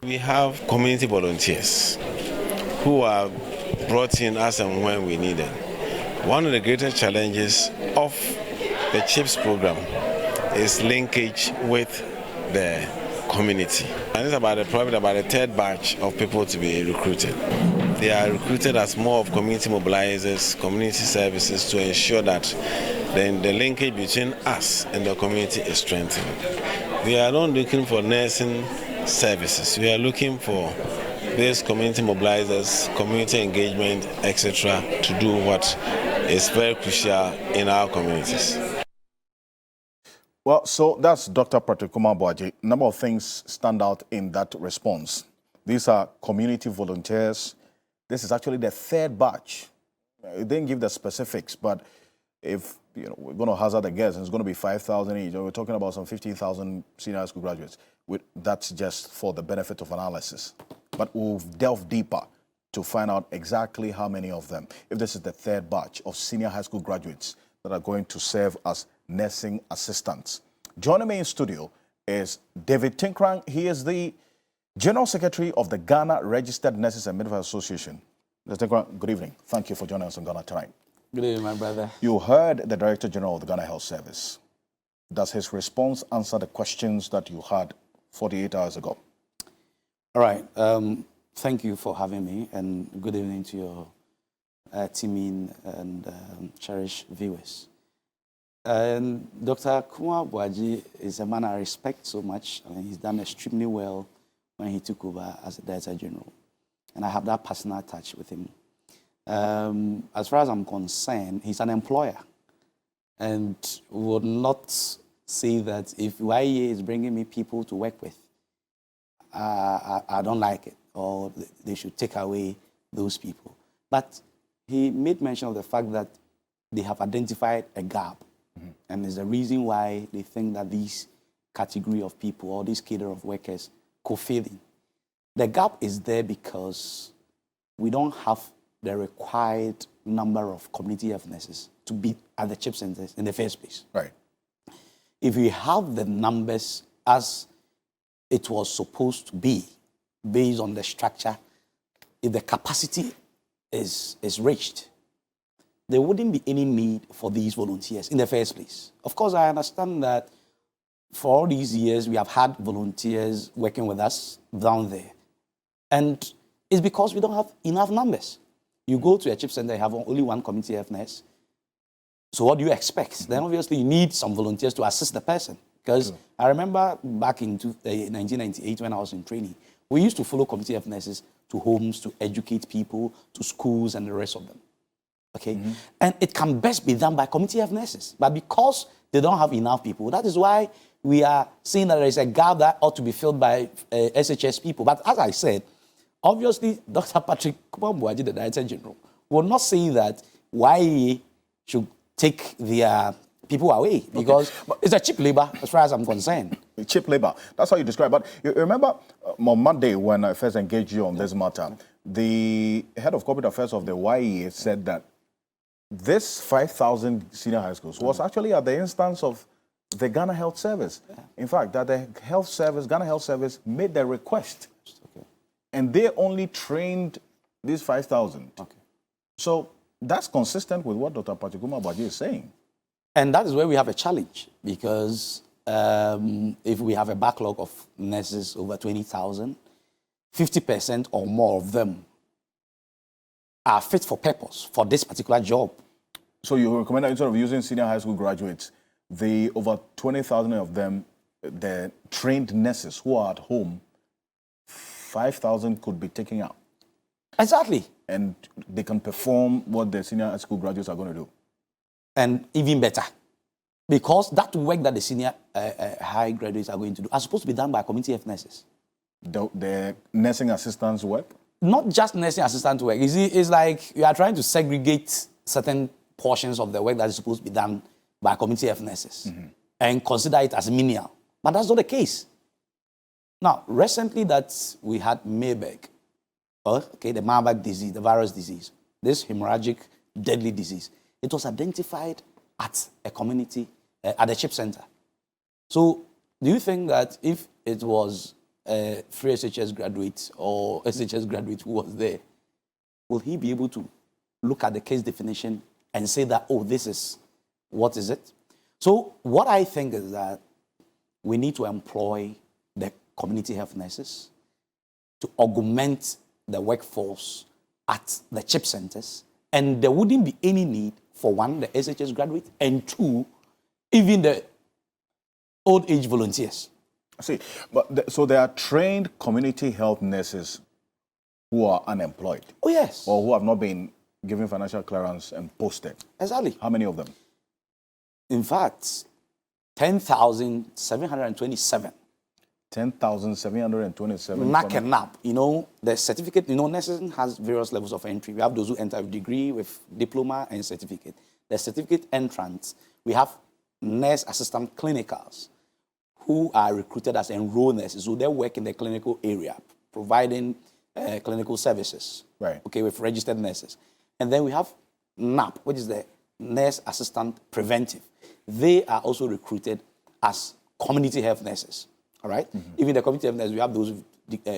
We have community volunteers who are brought in as and when we need them. One of the greatest challenges of the CHIPS program is linkage with the community. And it's probably about a third batch of people to be recruited. They are recruited as more of community mobilizers, community services to ensure that then the linkage between us and the community is strengthened. We are not looking for nursing services. We are looking for these community mobilizers, community engagement, etc., to do what is very crucial in our communities. Well, so that's Dr. Tenkorang Boaji. A number of things stand out in that response. These are community volunteers. This is actually the third batch. It didn't give the specifics, but if we're going to hazard a guess, and it's going to be 5,000 each. We're talking about some 15,000 senior high school graduates. That's just for the benefit of analysis. But we'll delve deeper to find out exactly how many of them, if this is the third batch of senior high school graduates that are going to serve as nursing assistants. Joining me in studio is David Tenkorang. He is the General Secretary of the Ghana Registered Nurses and Midwives Association. Mr. Tenkorang, good evening. Thank you for joining us on Ghana Tonight. Good evening, my brother. You heard the Director General of the Ghana Health Service. Does his response answer the questions that you had 48 hours ago? All right. Thank you for having me, and good evening to your teaming and cherished viewers. Dr. Tenkorang Boaji is a man I respect so much, and he's done extremely well when he took over as the Director General. And I have that personal touch with him. As far as I'm concerned, he's an employer and would not say that if YEA is bringing me people to work with, I don't like it, or they should take away those people. But he made mention of the fact that they have identified a gap, and there's a reason why they think that these category of people or this cadre of workers could fit in. The gap is there because we don't have the required number of community health nurses to be at the CHIP centers in the first place. Right. If we have the numbers as it was supposed to be, based on the structure, if the capacity is reached, there wouldn't be any need for these volunteers in the first place. Of course, I understand that for all these years, we have had volunteers working with us down there. And it's because we don't have enough numbers. You go to a CHIP center, you have only one community health nurse. So what do you expect? Then obviously you need some volunteers to assist the person. Because I remember back in 1998 when I was in training, we used to follow community health nurses to homes to educate people, to schools and the rest of them. Okay? And it can best be done by community health nurses. But because they don't have enough people, that is why we are seeing that there is a gap that ought to be filled by SHS people. But as I said, obviously, Dr. Tenkorang Boaji, the Director General, will not say that YEA should take their people away because it's a cheap labor as far as I'm concerned. Cheap labor. That's how you describe it. But you remember on Monday when I first engaged you on this matter, the head of corporate affairs of the YEA said that this 5,000 senior high schools was actually at the instance of the Ghana Health Service. In fact, that the Ghana Health Service made the request. And they only trained these 5,000. Okay. So that's consistent with what Dr. Tenkorang Boaji is saying. And that is where we have a challenge because if we have a backlog of nurses over 20,000, 50% or more of them are fit for purpose for this particular job. So you recommend that instead of using senior high school graduates, the over 20,000 of them, the trained nurses who are at home, 5,000 could be taken out. Exactly. And they can perform what the senior high school graduates are going to do. And even better. Because that work that the senior high graduates are going to do are supposed to be done by community health nurses. The nursing assistants work? Not just nursing assistant work. You see, it's like you are trying to segregate certain portions of the work that is supposed to be done by community health nurses and consider it as menial. But that's not the case. Now, recently that we had Marburg, the Marburg disease, the virus disease, this hemorrhagic deadly disease, it was identified at a community, at a CHIP center. So do you think that if it was free SHS graduate or SHS graduate who was there, will he be able to look at the case definition and say that, oh, this is, what is it? So what I think is that we need to employ the community health nurses to augment the workforce at the CHIP centers, and there wouldn't be any need for one, the SHS graduate, and two, even the old age volunteers. I see. But so there are trained community health nurses who are unemployed. Oh, yes. Or who have not been given financial clearance and posted. Exactly. How many of them? In fact, 10,727. 10,727. Knack and nap. You know, the certificate, you know, nursing has various levels of entry. We have those who enter with degree, with diploma and certificate. The certificate entrants, we have nurse assistant clinicals who are recruited as enrolled nurses. So they work in the clinical area, providing clinical services. Right. Okay, with registered nurses. And then we have NAP, which is the nurse assistant preventive. They are also recruited as community health nurses. All right? Even the community health nurses, we have those with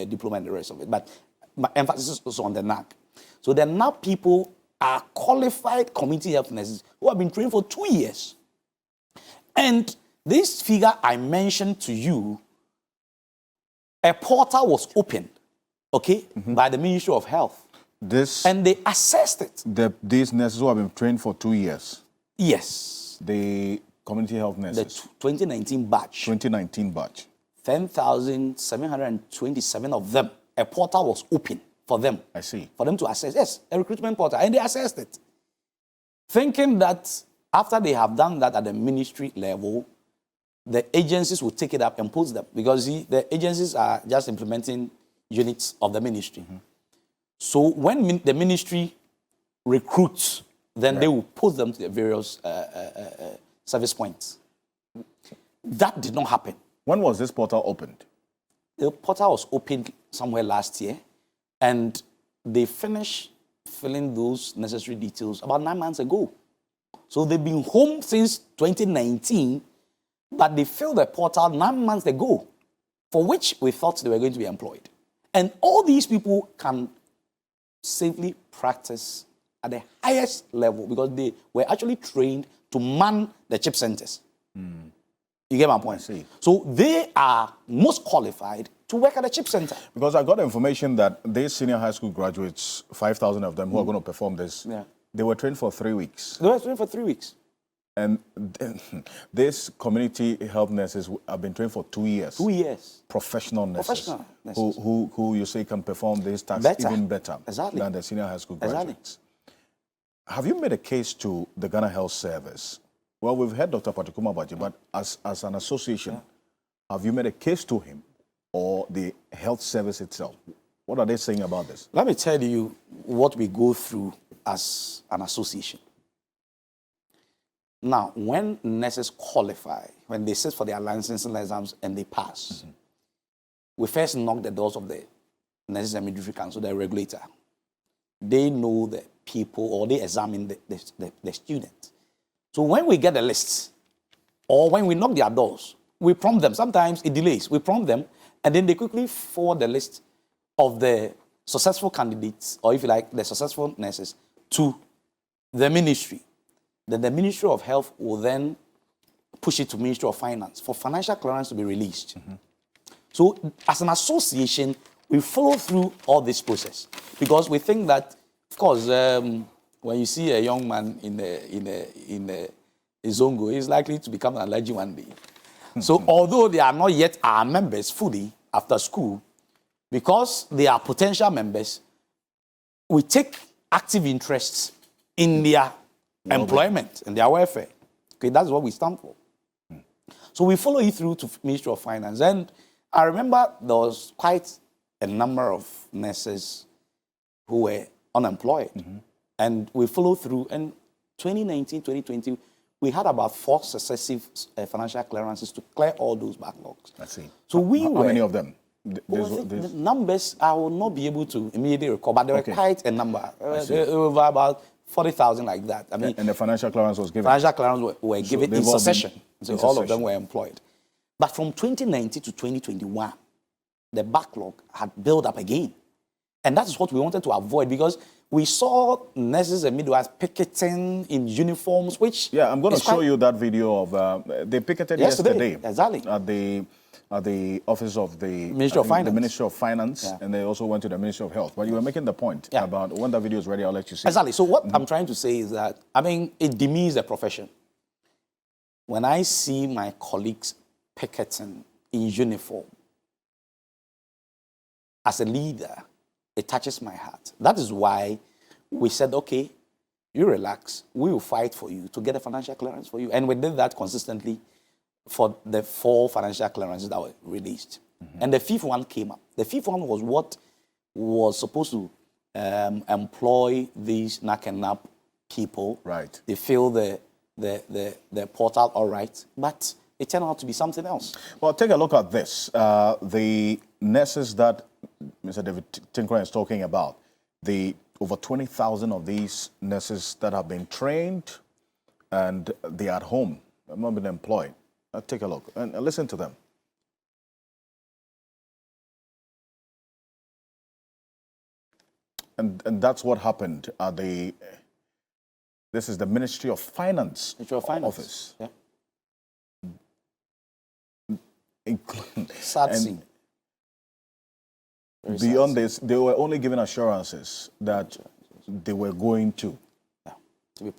diploma and the rest of it. But my emphasis is also on the NAC. So the NAP people are qualified community health nurses who have been trained for 2 years. And this figure I mentioned to you, a portal was opened, okay, by the Ministry of Health. And they assessed it. These nurses who have been trained for 2 years? Yes. The community health nurses? The 2019 batch. 2019 batch. 10,727 of them. A portal was open for them. I see. For them to assess. Yes, a recruitment portal. And they assessed it. Thinking that after they have done that at the ministry level, the agencies will take it up and post them. Because the agencies are just implementing units of the ministry. So when the ministry recruits, then they will post them to the various service points. That did not happen. When was this portal opened? The portal was opened somewhere last year, and they finished filling those necessary details about 9 months ago. So they've been home since 2019, but they filled the portal 9 months ago, for which we thought they were going to be employed. And all these people can safely practice at the highest level because they were actually trained to man the CHIP centers. You get my point? See. So they are most qualified to work at the CHIP center. Because I got information that these senior high school graduates, 5,000 of them who are going to perform this, they were trained for 3 weeks. They were trained for 3 weeks. And these community health nurses have been trained for 2 years. 2 years. Professional nurses. Professional nurses. Who you say can perform these tasks even better than the senior high school graduates. Have you made a case to the Ghana Health Service? Well, we've heard Dr. Patrick Baji, but as an association, have you made a case to him or the health service itself? What are they saying about this? Let me tell you what we go through as an association. Now, when nurses qualify, when they sit for their licensing exams and they pass, we first knock the doors of the Nurses and Midwifery Council, the regulator. They know the people, or they examine the student. So when we get the list, or when we knock their doors, we prompt them. Sometimes it delays. We prompt them, and then they quickly forward the list of the successful candidates, or if you like, the successful nurses, to the ministry. Then the Ministry of Health will then push it to Ministry of Finance for financial clearance to be released. So as an association, we follow through all this process because we think that, of course, when you see a young man in a Zongo, he's likely to become an allergy one day. So although they are not yet our members fully after school, because they are potential members, we take active interests in their employment and their welfare. Okay, that's what we stand for. So we follow it through to Ministry of Finance. And I remember there was quite a number of nurses who were unemployed. And we followed through. And 2019, 2020, we had about 4 successive financial clearances to clear all those backlogs. I see. So how many of them? The numbers I will not be able to immediately recall, but there were quite a number. Over about 40,000 like that. I mean, and the financial clearance was given? Financial clearance were given in succession. So all of them were employed. But from 2019 to 2021, the backlog had built up again. And that is what we wanted to avoid, because we saw nurses and midwives picketing in uniforms, which... Yeah, I'm going to show you that video of... they picketed yesterday exactly. at the office of the Ministry of Finance. The Ministry of Finance, and they also went to the Ministry of Health. But you were making the point about when that video is ready, I'll let you see. Exactly. So what I'm trying to say is that, I mean, it demeans the profession. When I see my colleagues picketing in uniform, as a leader, it touches my heart. That is why we said, okay, you relax. We will fight for you to get a financial clearance for you. And we did that consistently for the 4 financial clearances that were released. And the 5th one came up. The 5th one was what was supposed to employ these knack and nap people. Right. They fill the portal all right, but it turned out to be something else. Well, take a look at this. The nurses that Mr. David Tenkorang is talking about, the over 20,000 of these nurses that have been trained and they are at home, have not been employed. Take a look and listen to them. And that's what happened at the... This is the Ministry of Finance, office. Yeah. Sad scene. Beyond this, they were only given assurances that they were going to be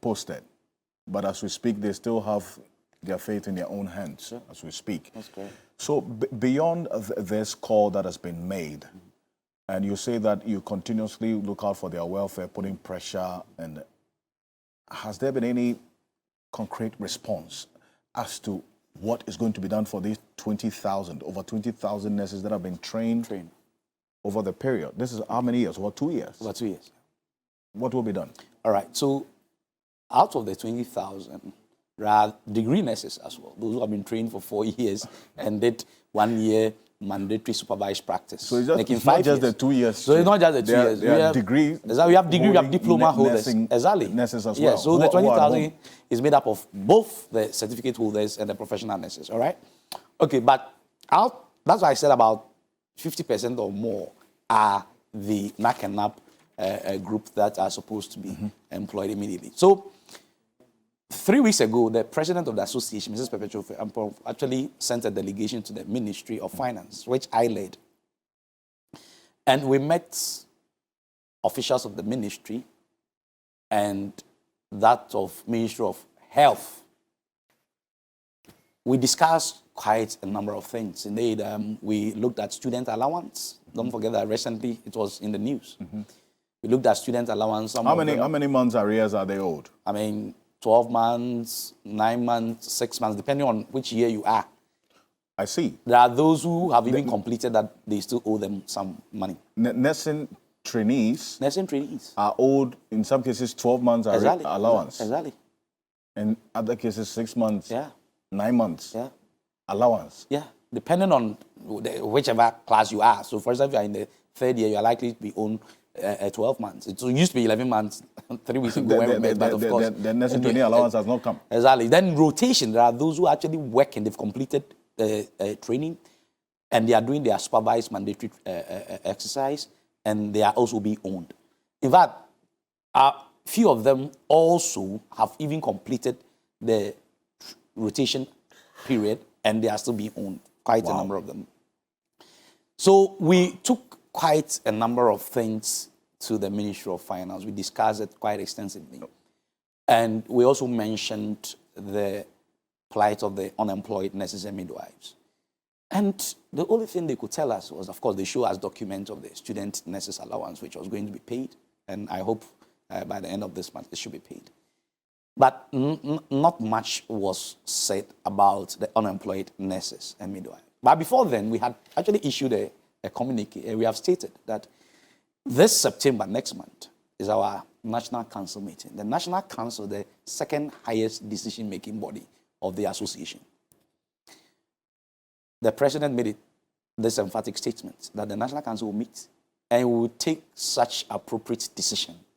posted. But as we speak, they still have their fate in their own hands as we speak. That's great. So beyond this call that has been made, and you say that you continuously look out for their welfare, putting pressure, and has there been any concrete response as to what is going to be done for these 20,000, over 20,000 nurses that have been trained over the period? This is how many years? Over 2 years? Over 2 years. What will be done? All right. So out of the 20,000, there are degree nurses as well, those who have been trained for 4 years and did 1 year mandatory supervised practice. So it's just, making it's 5 not just years. the 2 years. So it's not just the 2 years. We have degree. Exactly. We have degree, we have diploma holders. Exactly. Nurses as well. Yes, so the 20,000 is made up of both the certificate holders and the professional nurses, all right? Okay, but that's why I said about 50% or more are the knack and nap group that are supposed to be employed immediately. So 3 weeks ago, the president of the association, Mrs. Perpetual, actually sent a delegation to the Ministry of Finance, which I led. And we met officials of the ministry and that of Ministry of Health. We discussed quite a number of things. Indeed, we looked at student allowance. Don't forget that recently it was in the news. We looked at student allowance. How many months arrears are they owed? I mean, 12 months, 9 months, 6 months, depending on which year you are. I see. There are those who have even completed that they still owe them some money. Nursing trainees are owed, in some cases, 12 months allowance. Exactly. In other cases, 6 months, yeah, 9 months allowance. Yeah, depending on whichever class you are. So, for example, if you are in the 3rd year, you are likely to be owed 12 months. It used to be 11 months 3 weeks ago when we met, but of course... The nursing trainee allowance has not come. Exactly. Then rotation, there are those who actually work and they've completed training and they are doing their supervised mandatory exercise and they are also being owned. In fact, a few of them also have even completed the rotation period and they are still being owned, quite a number of them. So we took quite a number of things to the Ministry of Finance. We discussed it quite extensively. And we also mentioned the plight of the unemployed nurses and midwives. And the only thing they could tell us was, of course, they show us documents of the student nurses allowance, which was going to be paid. And I hope by the end of this month, it should be paid. But not much was said about the unemployed nurses and midwives. But before then, we had actually issued a communique, and we have stated that this September, next month, is our National Council meeting. The National Council, the second highest decision-making body of the association. The president made this emphatic statement that the National Council will meet and will take such appropriate decision